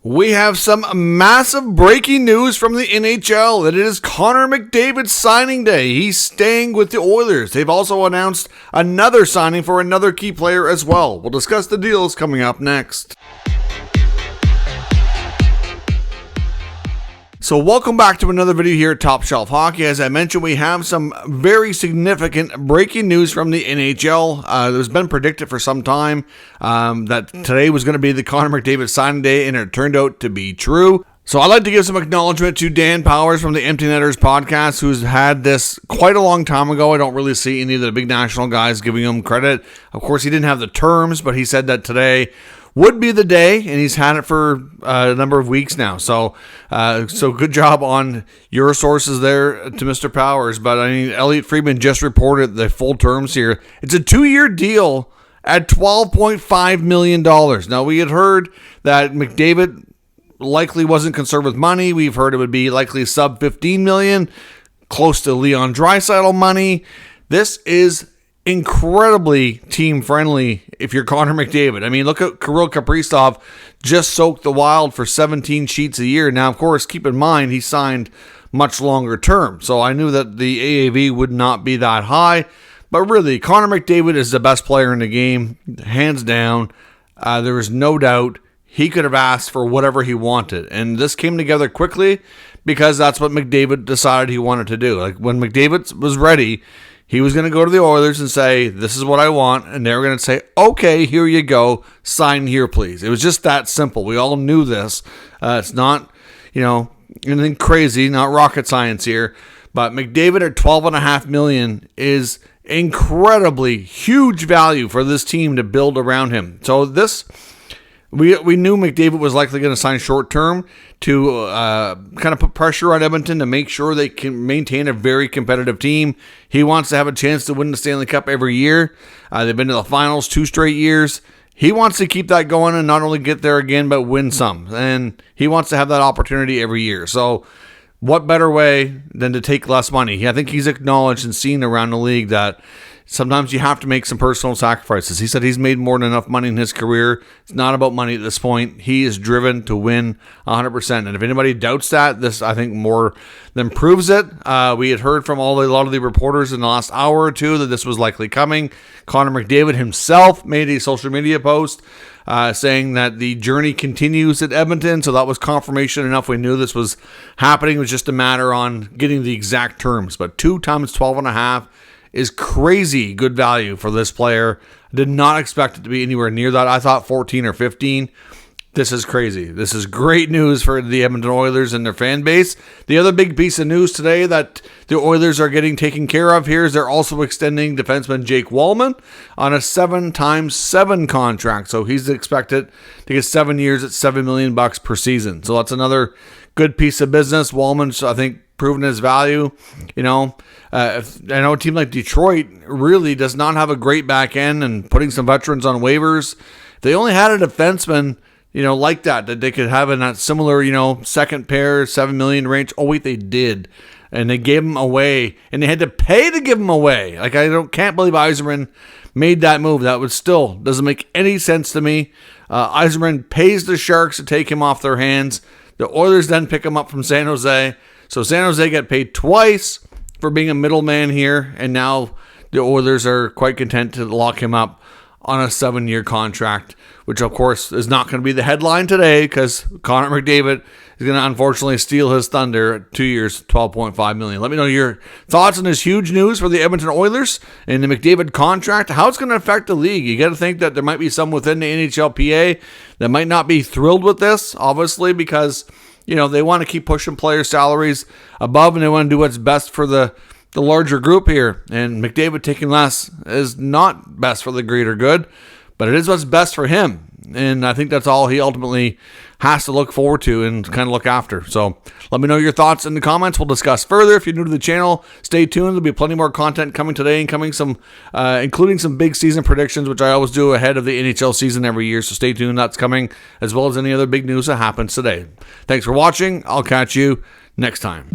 We have some massive breaking news from the NHL that it is Connor McDavid's signing day. He's staying with the Oilers. They've also announced another signing for another key player as well. We'll discuss the deals coming up next. So welcome back to another video here at Top Shelf Hockey. As I mentioned, we have some very significant breaking news from the NHL. It's been predicted for some time that today was going to be the Connor McDavid signing day, and it turned out to be true. So I'd like to give some acknowledgement to Dan Powers from the Empty Netters podcast, who's had this quite a long time ago. I don't really see any of the big national guys giving him credit. Of course, he didn't have the terms, but he said that today would be the day, and he's had it for a number of weeks now. So good job on your sources there to Mr. Powers. But I mean, Elliot Friedman just reported the full terms here. It's a 2-year deal at $12.5 million. Now, we had heard that McDavid likely wasn't concerned with money. We've heard it would be likely sub $15 million, close to Leon Draisaitl money. This is incredibly team friendly if you're Connor McDavid. I mean, look at Kirill Kaprizov just soaked the Wild for 17 sheets a year. Now, of course, keep in mind he signed much longer term, so I knew that the AAV would not be that high. But really, Connor McDavid is the best player in the game, hands down. There is no doubt he could have asked for whatever he wanted, and this came together quickly because that's what McDavid decided he wanted to do. Like when McDavid was ready, he was going to go to the Oilers and say, this is what I want. And they were going to say, okay, here you go. Sign here, please. It was just that simple. We all knew this. It's not, anything crazy, not rocket science here. But McDavid at $12.5 million is incredibly huge value for this team to build around him. So this, we knew McDavid was likely going to sign short term to kind of put pressure on Edmonton to make sure they can maintain a very competitive team. He wants to have a chance to win the Stanley Cup every year. They've been to the finals 2 straight years. He wants to keep that going and not only get there again, but win some. And he wants to have that opportunity every year. So what better way than to take less money? I think he's acknowledged and seen around the league that sometimes you have to make some personal sacrifices. He said he's made more than enough money in his career. It's not about money at this point. He is driven to win 100%. And if anybody doubts that, this, I think, more than proves it. We had heard from a lot of the reporters in the last hour or two that this was likely coming. Connor McDavid himself made a social media post saying that the journey continues at Edmonton. So that was confirmation enough. We knew this was happening. It was just a matter on getting the exact terms. But 2 times 12.5 is crazy good value for this player. I did not expect it to be anywhere near that. I thought 14 or 15. This is crazy. This is great news for the Edmonton Oilers and their fan base. The other big piece of news today that the Oilers are getting taken care of here is they're also extending defenseman Jake Walman on a 7x7 contract. So he's expected to get 7 years at $7 million per season. So that's another good piece of business. Walman's, I think, proven his value. I know a team like Detroit really does not have a great back end, and putting some veterans on waivers. If they only had a defenseman, like that they could have in that similar, second pair, $7 million range. Oh wait, they did. And they gave him away, and they had to pay to give him away. Like, can't believe Yzerman made that move. That would still doesn't make any sense to me. Yzerman pays the Sharks to take him off their hands. The Oilers then pick him up from San Jose. So San Jose got paid twice for being a middleman here, and now the Oilers are quite content to lock him up on a 7-year contract, which of course is not going to be the headline today because Connor McDavid is going to unfortunately steal his thunder at 2 years, $12.5 million. Let me know your thoughts on this huge news for the Edmonton Oilers and the McDavid contract, how it's going to affect the league. You got to think that there might be some within the NHLPA that might not be thrilled with this, obviously, because they want to keep pushing player salaries above, and they want to do what's best for the larger group here. And McDavid taking less is not best for the greater good, but it is what's best for him. And I think that's all he ultimately has to look forward to and kind of look after. So let me know your thoughts in the comments. We'll discuss further. If you're new to the channel, stay tuned. There'll be plenty more content coming today, and coming including some big season predictions, which I always do ahead of the NHL season every year. So stay tuned. That's coming, as well as any other big news that happens today. Thanks for watching. I'll catch you next time.